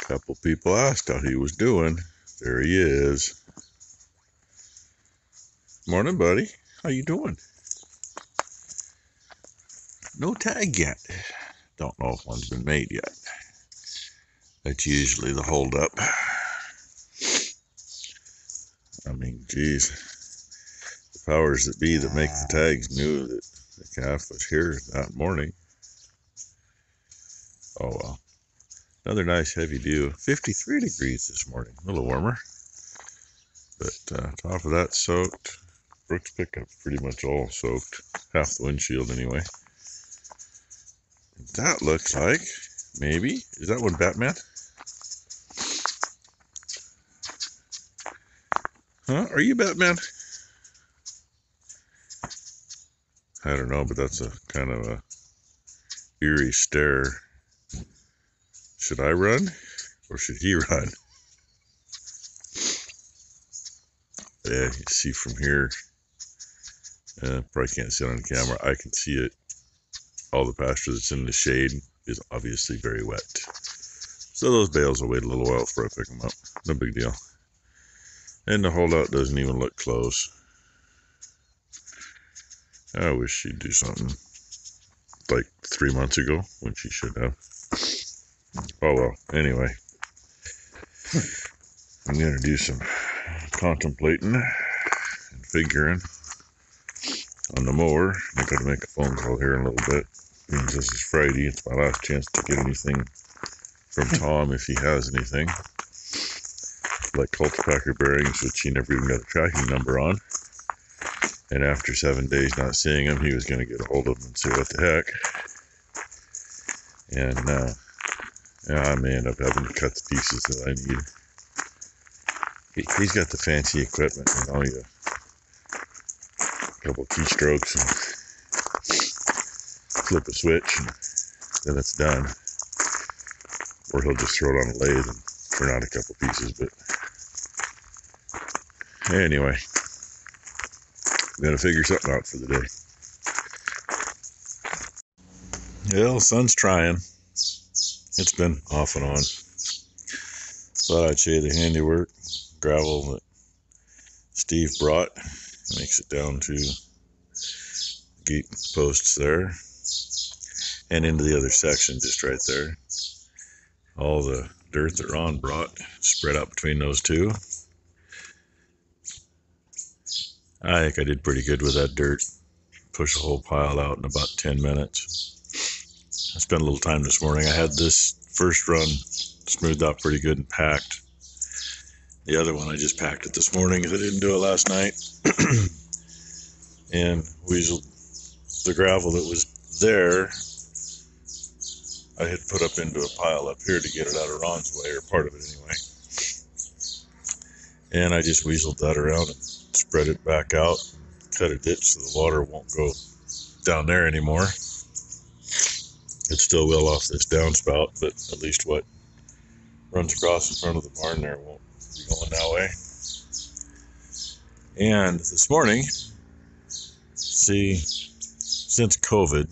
Couple people asked how he was doing. There he is. Morning, buddy. How you doing? No tag yet. Don't know if one's been made yet. That's usually the holdup. I mean, geez. The powers that be that make the tags knew that the calf was here that morning. Oh well. Another nice heavy dew. 53 degrees this morning. A little warmer. But top of that soaked. Brooks pickup pretty much all soaked. Half the windshield anyway. That looks like, maybe, is that one Batman? Huh? Are you Batman? I don't know, but that's a kind of a eerie stare. Should I run? Or should he run? Yeah, you see from here. Probably can't see it on camera. I can see it. All the pasture that's in the shade is obviously very wet. So those bales will wait a little while before I pick them up. No big deal. And the holdout doesn't even look close. I wish she'd do something like 3 months ago when she should have. Oh well, anyway. I'm going to do some contemplating and figuring on the mower. I got to make a phone call here in a little bit. Means this is Friday. It's my last chance to get anything from Tom if he has anything. Like cultipacker bearings, which he never even got a tracking number on. And after 7 days not seeing him, he was going to get a hold of him and say what the heck. And yeah, I may end up having to cut the pieces that I need. He's got the fancy equipment, you know, a couple keystrokes and flip a switch, and then it's done. Or he'll just throw it on a lathe and turn out a couple pieces. But anyway, I'm gonna figure something out for the day. Well, sun's trying. It's been off and on. Thought I'd show you the handiwork. Gravel that Steve brought. Makes it down to gate posts there. And into the other section just right there. All the dirt that Ron brought spread out between those two. I think I did pretty good with that dirt. Push a whole pile out in about 10 minutes. I spent a little time this morning. I had this first run smoothed out pretty good and packed. The other one I just packed it this morning because I didn't do it last night. And weaseled the gravel that was there. I had put up into a pile up here to get it out of Ron's way, or part of it anyway. And I just weaseled that around and spread it back out, cut a ditch so the water won't go down there anymore. It still will off this downspout, but at least what runs across in front of the barn there won't be going that way. And this morning, see, since COVID,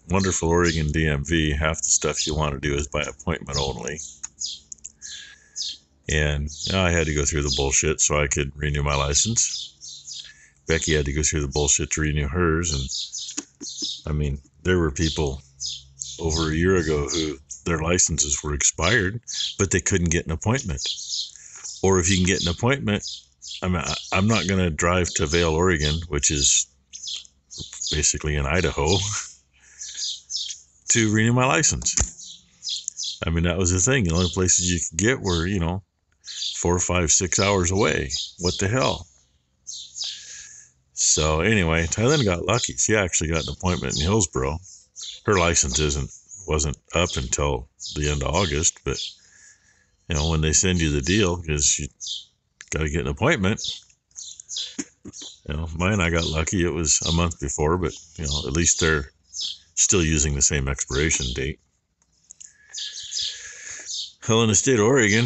wonderful Oregon DMV, half the stuff you want to do is by appointment only. And I had to go through the bullshit so I could renew my license. Becky had to go through the bullshit to renew hers. And I mean, there were people over a year ago who their licenses were expired, but they couldn't get an appointment. Or if you can get an appointment, I'm not going to drive to Vail, Oregon, which is basically in Idaho, to renew my license. I mean, that was the thing. The only places you could get were, 4, 5, 6 hours away. What the hell? So anyway, Thailand got lucky. She actually got an appointment in Hillsboro. Her license wasn't up until the end of August, but when they send you the deal, because you got to get an appointment, mine, I got lucky. It was a month before, but at least they're still using the same expiration date. Well, in the state of Oregon,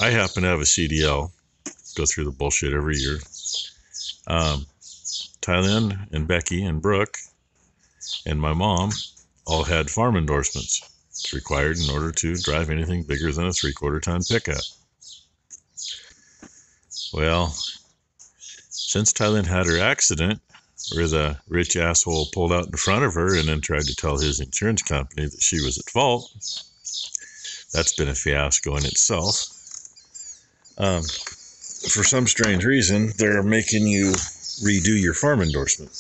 I happen to have a CDL. Go through the bullshit every year. Thailand and Becky and Brooke and my mom all had farm endorsements. It's required in order to drive anything bigger than a 3/4 ton pickup. Well, since Thailand had her accident, where the rich asshole pulled out in front of her and then tried to tell his insurance company that she was at fault, that's been a fiasco in itself. For some strange reason, they're making you redo your farm endorsement.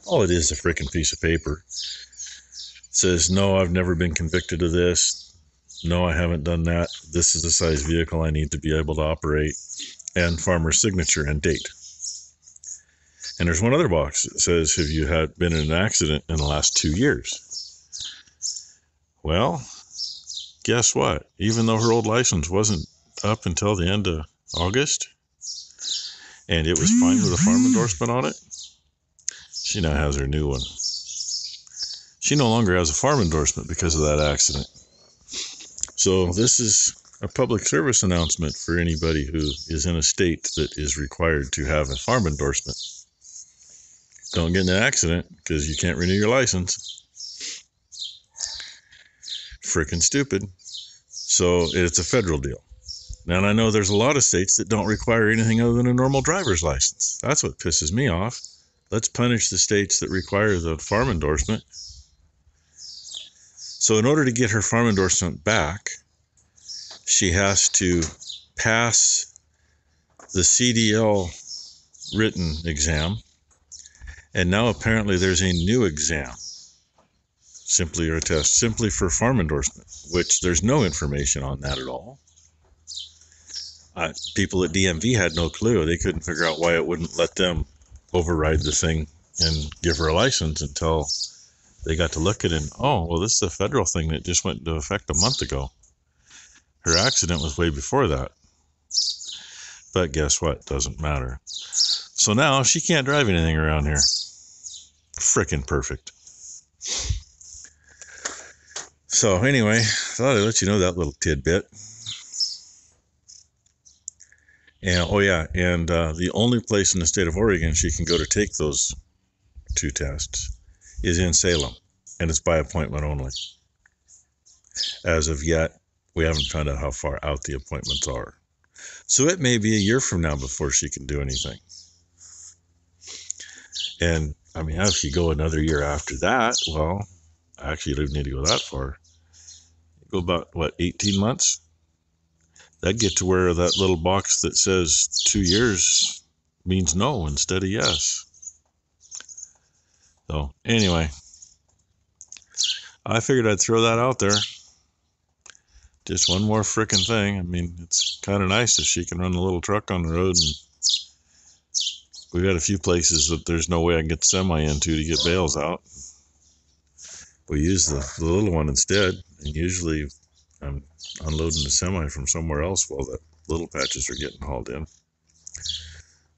All it is a freaking piece of paper. It says, no, I've never been convicted of this. No, I haven't done that. This is the size vehicle I need to be able to operate. And farmer's signature and date. And there's one other box that says, have you been in an accident in the last 2 years? Well, guess what? Even though her old license wasn't up until the end of August, and it was fine with a farm endorsement on it, she now has her new one. She no longer has a farm endorsement because of that accident. So this is a public service announcement for anybody who is in a state that is required to have a farm endorsement. Don't get in an accident because you can't renew your license. Frickin' stupid. So it's a federal deal. Now, and I know there's a lot of states that don't require anything other than a normal driver's license. That's what pisses me off. Let's punish the states that require the farm endorsement. So in order to get her farm endorsement back, she has to pass the CDL written exam. And now apparently there's a new exam, or a test, simply for farm endorsement, which there's no information on that at all. People at DMV had no clue. They couldn't figure out why it wouldn't let them override the thing and give her a license until they got to look at it and, oh, well, this is a federal thing that just went into effect a month ago. Her accident was way before that. But guess what? Doesn't matter. So now she can't drive anything around here. Frickin' perfect. So anyway, thought I'd let you know that little tidbit. And the only place in the state of Oregon she can go to take those 2 tests is in Salem, and it's by appointment only. As of yet, we haven't found out how far out the appointments are. So it may be a year from now before she can do anything. And I mean, if you go another year after that, well, actually you don't need to go that far. You go about, 18 months? That'd get to where that little box that says 2 years means no instead of yes. So anyway, I figured I'd throw that out there. Just one more frickin' thing. I mean, it's kind of nice if she can run a little truck on the road, and we've got a few places that there's no way I can get the semi into to get bales out. We use the little one instead, and usually I'm unloading the semi from somewhere else while the little patches are getting hauled in.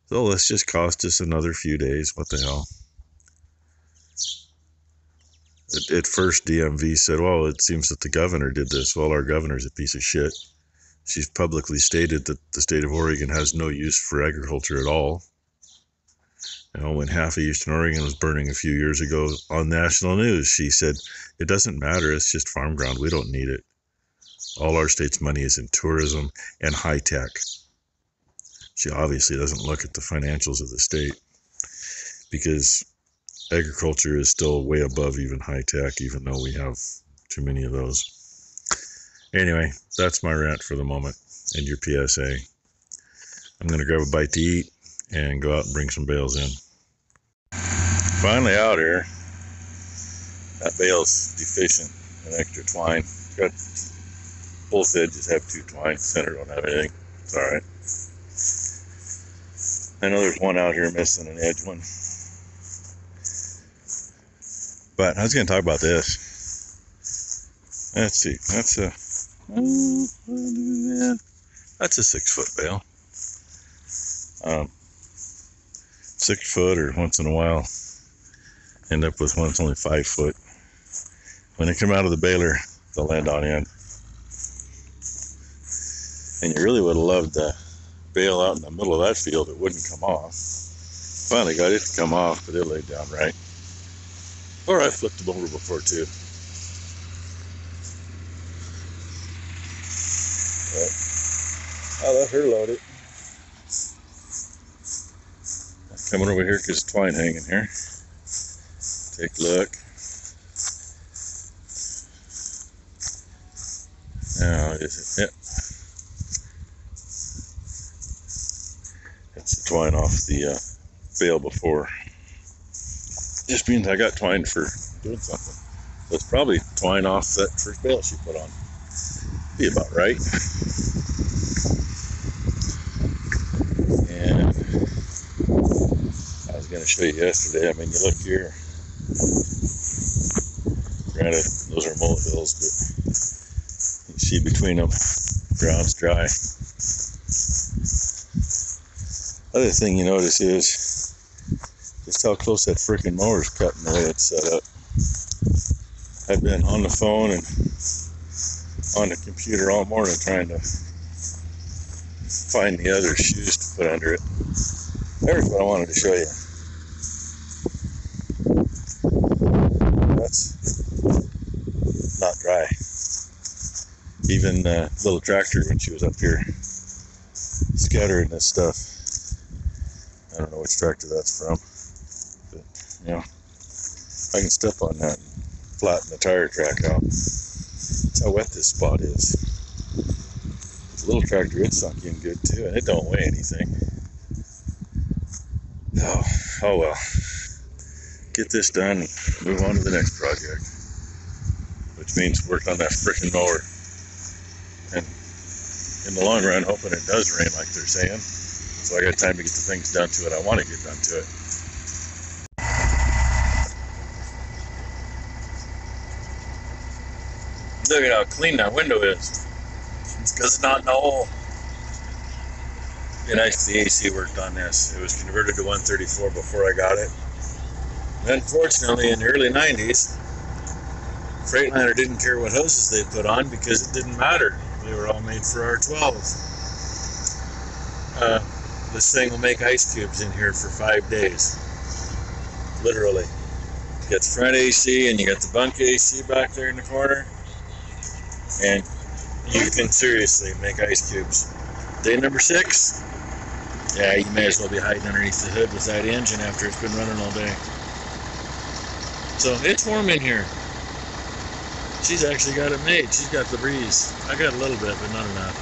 So let's just cost us another few days. What the hell? At first, DMV said, well, it seems that the governor did this. Well, our governor's a piece of shit. She's publicly stated that the state of Oregon has no use for agriculture at all. You know, when half of Eastern Oregon was burning a few years ago on national news, she said, it doesn't matter. It's just farm ground. We don't need it. All our state's money is in tourism and high tech. She obviously doesn't look at the financials of the state because agriculture is still way above even high tech, even though we have too many of those. Anyway, that's my rant for the moment and your PSA. I'm going to grab a bite to eat and go out and bring some bales in. Finally out here. That bale's deficient in extra twine. It's got both edges have 2 twine. Center don't have anything. It's alright. I know there's one out here missing an edge one. But I was going to talk about this. Let's see. That's a 6-foot bale. 6 foot, or once in a while end up with one that's only 5 foot. When they come out of the baler, they'll land on end. And you really would have loved the bale out in the middle of that field. It wouldn't come off. Finally got it to come off, but it laid down right. Or I flipped them over before too. But I'll let her load it. Coming over here because twine hanging here. Take a look. Now, is it? Yep. That's the twine off the bale before. Just means I got twine for doing something. So it's probably twine off that first bale she put on. Be about right. And I was going to show you yesterday. I mean, you look here. Granted, those are molehills, but you see between them, ground's dry. Other thing you notice is just how close that frickin' mower's cut and the way it's set up. I've been on the phone and on the computer all morning trying to find the other shoes to put under it. There's what I wanted to show you. That's not dry. Even the little tractor, when she was up here scattering this stuff, I don't know which tractor that's from, but you know, I can step on that and flatten the tire track out. That's how wet this spot is. The little tractor, it sunk in good too, and it don't weigh anything. Oh well. Get this done and move on to the next project, which means work on that frickin' mower. And in the long run, hoping it does rain like they're saying, so I got time to get the things done to it I want to get done to it. Look at how clean that window is. It's because it's not in a hole. Be nice if the AC worked on this. It was converted to 134 before I got it. And unfortunately, in the early 90s, Freightliner didn't care what hoses they put on because it didn't matter. They were all made for R12s. This thing will make ice cubes in here for 5 days. Literally. You got the front AC and you got the bunk AC back there in the corner. And you can seriously make ice cubes. Day number 6, yeah, you may as well be hiding underneath the hood with that engine after it's been running all day. So it's warm in here. She's actually got it made. She's got the breeze. I got a little bit, but not enough.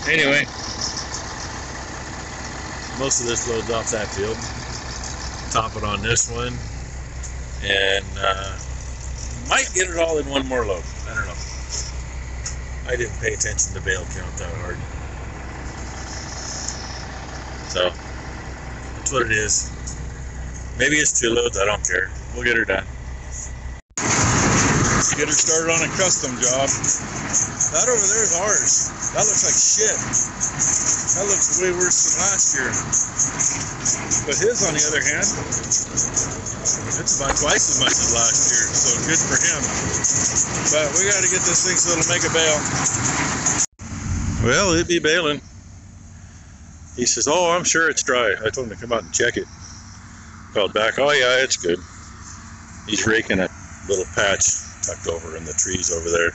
Anyway, most of this loads off that field. Top it on this one, and might get it all in one more load. I don't know. I didn't pay attention to bale count that hard. So that's what it is. Maybe it's 2 loads. I don't care. We'll get her done. Get her started on a custom job. That over there is ours. That looks like shit. That looks way worse than last year. But his, on the other hand, it's about twice as much as last year. So good for him. But we got to get this thing so it'll make a bale. Well, it'd be baling. He says, "Oh, I'm sure it's dry." I told him to come out and check it. Called back, "Oh yeah, it's good." He's raking a little patch tucked over in the trees over there.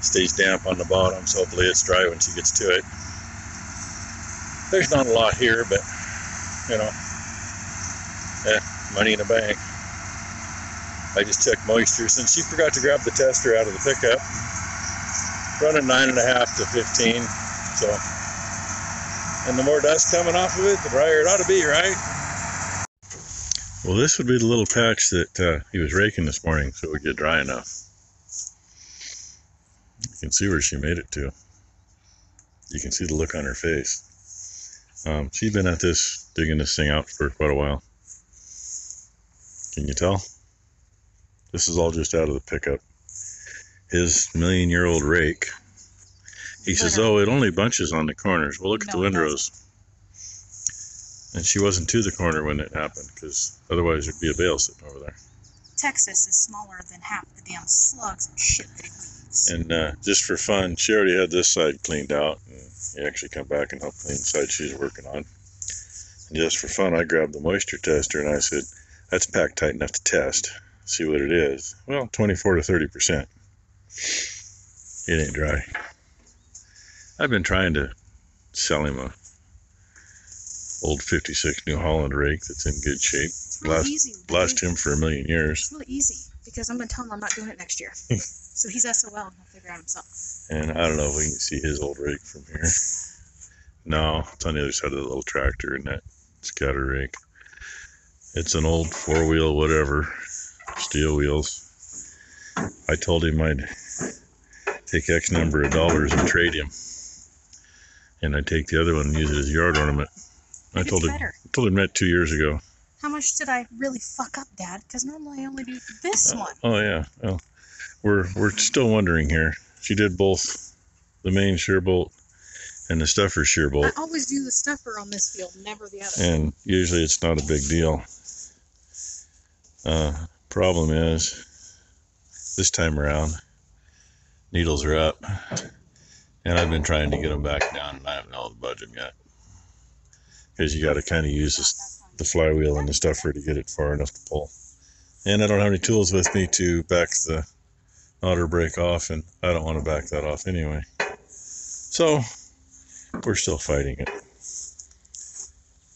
Stays damp on the bottom, so hopefully it's dry when she gets to it. There's not a lot here, but you know, money in the bank. I just checked moisture since she forgot to grab the tester out of the pickup. Running 9.5 to 15, so, and the more dust coming off of it, the drier it ought to be, right? Well, this would be the little patch that he was raking this morning, so it would get dry enough. You can see where she made it to. You can see the look on her face. She's been at this, digging this thing out for quite a while. Can you tell? This is all just out of the pickup. His million-year-old rake. He says, "Oh, it only bunches on the corners." Well, look at the windrows. And she wasn't to the corner when it happened, because otherwise there'd be a bale sitting over there. Texas is smaller than half the damn slugs and shit that it leaves. And just for fun, she already had this side cleaned out. And he actually come back and helped clean the side she's working on. And just for fun, I grabbed the moisture tester and I said, "That's packed tight enough to test. See what it is." Well, 24 to 30%. It ain't dry. I've been trying to sell him a old 56 New Holland rake that's in good shape. It's really easy. Last him for a million years. It's really easy because I'm going to tell him I'm not doing it next year. So he's SOL and he'll figure it out himself. And I don't know if we can see his old rake from here. No, it's on the other side of the little tractor in that scatter rake. It's an old 4-wheel whatever, steel wheels. I told him I'd take X number of dollars and trade him. And I'd take the other one and use it as a yard ornament. I told him that 2 years ago. How much did I really fuck up, Dad? Because normally I only do this one. Oh yeah. Well, we're still wondering here. She did both the main shear bolt and the stuffer shear bolt. I always do the stuffer on this field, never the other. And usually it's not a big deal. Problem is, this time around, needles are up, and I've been trying to get them back down, and I haven't held the budget yet. Because you got to kind of use the flywheel and the stuffer to get it far enough to pull. And I don't have any tools with me to back the auto brake off, and I don't want to back that off anyway. So we're still fighting it.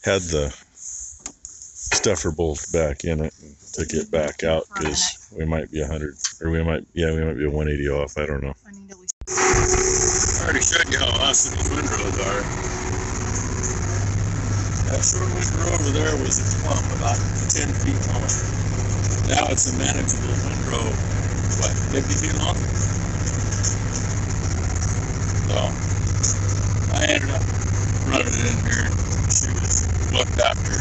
Had the stuffer bolt back in it and took it back out because we might be 100, or we might be a 180 off. I don't know. I need at least. I already showed you how awesome these windrows are. That short windrow over there was a clump about 10 feet long. Now it's a manageable windrow, what, 50 feet long? So I ended up running it in here. She was looked after,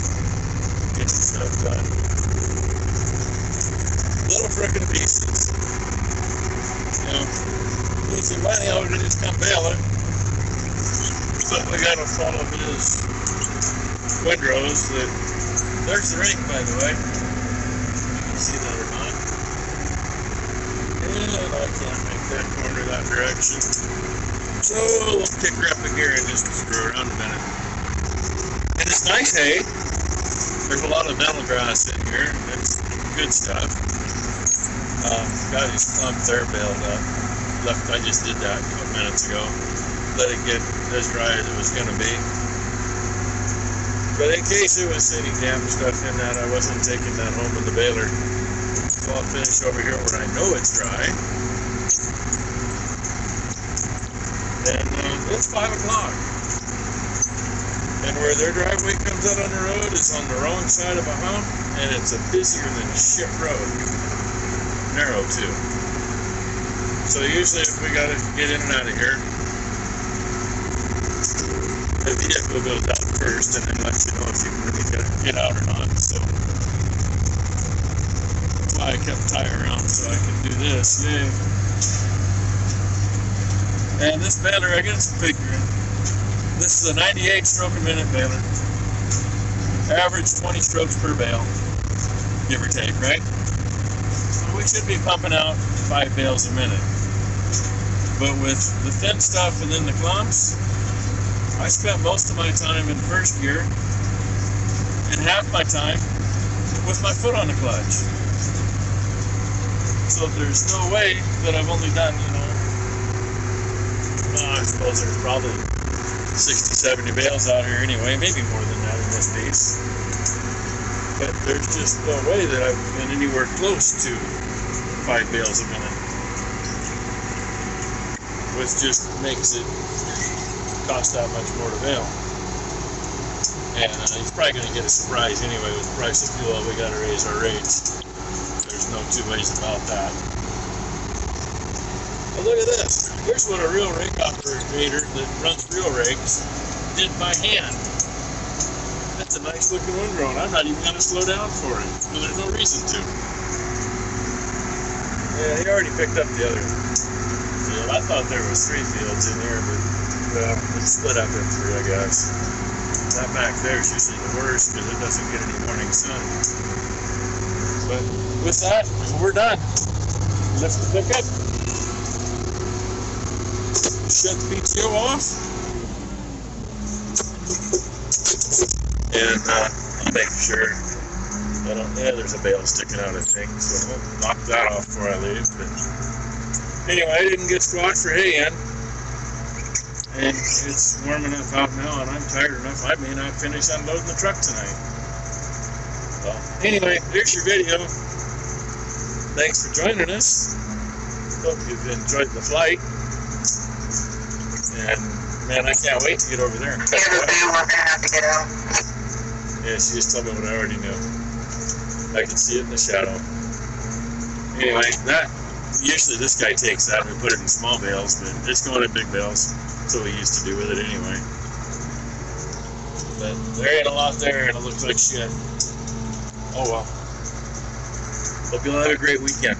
getting stuff done. Little frickin' pieces. You know, he said, well, you know, we just come bail it. But we gotta follow his windrows. There's the rake, by the way. You can see that or not. And I can't make that corner that direction. So we'll kick her up a gear and just screw around a minute. And it's nice hay. There's a lot of metal grass in here. It's good stuff. Got his clump there bailed up. I just did that a couple minutes ago. Let it get as dry as it was going to be. But in case it was any damn stuff in that, I wasn't taking that home in the baler. So I'll finish over here where I know it's dry. And it's 5 o'clock. And where their driveway comes out on the road is on the wrong side of a hump, and it's a busier than shit road. Narrow too. So usually if we gotta get in and out of here, the vehicle goes out first and then lets you know if you can really get out or not. So that's why I kept the tire around so I could do this. Yay. And this baler, I got some figuring. This is a 98 stroke a minute baler. Average 20 strokes per bale, give or take, right? So we should be pumping out 5 bales a minute. But with the thin stuff and then the clumps, I spent most of my time in first gear and half my time with my foot on the clutch. So there's no way that I've only done, I suppose there's probably 60, 70 bales out here anyway, maybe more than that in this piece. But there's just no way that I've been anywhere close to 5 bales a minute. Which just makes it cost that much more to bale. And he's probably going to get a surprise anyway with the price of fuel. We got to raise our rates. There's no two ways about that. But look at this. Here's what a real rake operator that runs real rakes did by hand. That's a nice looking windrow, and I'm not even going to slow down for it. Well, there's no reason to. Yeah, he already picked up the other field. I thought there was 3 fields in there, but well, it's split up in 3, I guess. That back there is usually the worst because it doesn't get any morning sun. But with that, we're done. Lift the pickup. Shut the PTO off. And I'll make sure. There's a bale sticking out, I think. So we'll knock that off before I leave. But anyway, I didn't get squat for hay in. And it's warm enough out now, and I'm tired enough, I may not finish unloading the truck tonight. Well, anyway, there's your video. Thanks for joining us. Hope you've enjoyed the flight. And, man, I can't wait to get over there and cut it out. Yeah, she just told me what I already knew. I can see it in the shadow. Anyway, usually this guy takes that and we put it in small bales, but it's going in big bales. That's what we used to do with it anyway. But there ain't a lot there and it looks like shit. Oh well. Hope you'll have a great weekend.